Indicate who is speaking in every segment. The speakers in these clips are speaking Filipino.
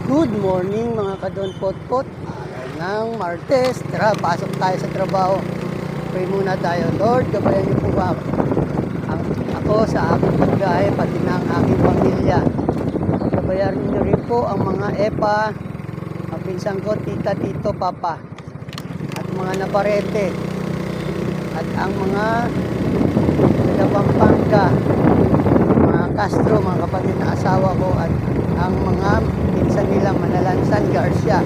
Speaker 1: Good morning mga kadon pot-pot. Araw ng Martes, tara pasok tayo sa trabaho. Pray muna tayo. Lord, gabayan niyo po ba ako sa aking pagbiyahe, pati na ang aking pamilya. Gabayan niyo rin po ang mga EPA, ang pinsan ko, tita, tito, papa, at mga naparete, at ang mga Pampanga, mga Castro, mga kapatid na asawa ko, at ang mga pinsan nila Manalansan, Garcia.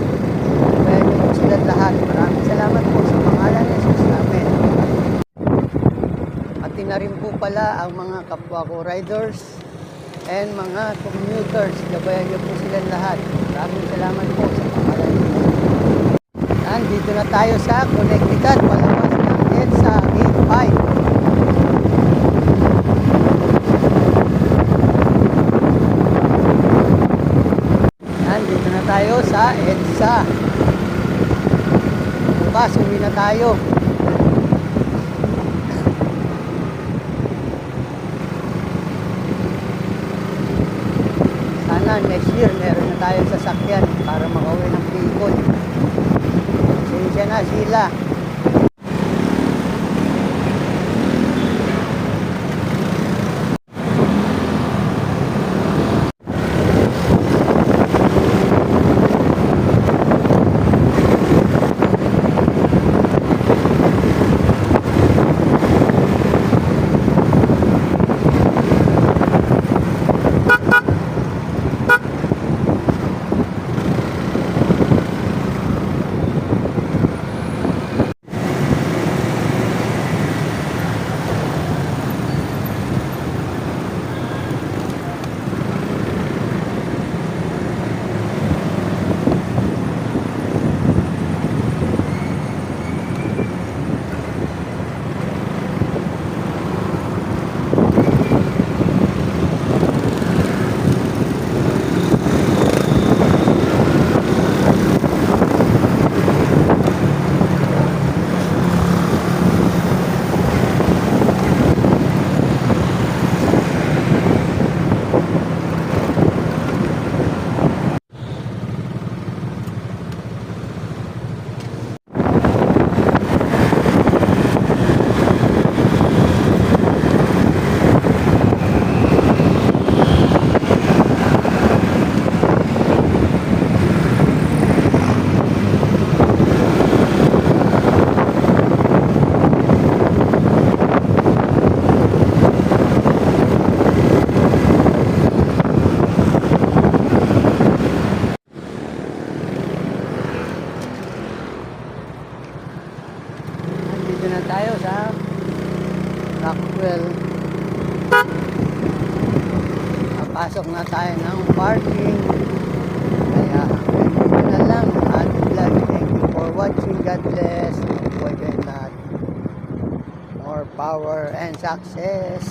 Speaker 1: Kaya niyo po sila lahat. Maraming salamat po sa pangalan ni Jesus. Amen. Pati na rin po pala ang mga kapwa ko riders and mga commuters. Gabayan niyo po sila lahat. Maraming salamat po sa pangalan ni Jesus. Dito na tayo sa Connecticut, palabas ng EDSA Gate 5. Dito na tayo sa EDSA. Bukas, uwi na tayo. Sana next year meron na tayong sasakyan para makauwi ng Bicol. Pasensya na sila. Dito na tayo sa Rockwell. Papasok na tayo ng parking. Kaya ganito na lang at vlog. Thank you for watching. God bless. Buhay kayo lahat. More power and success.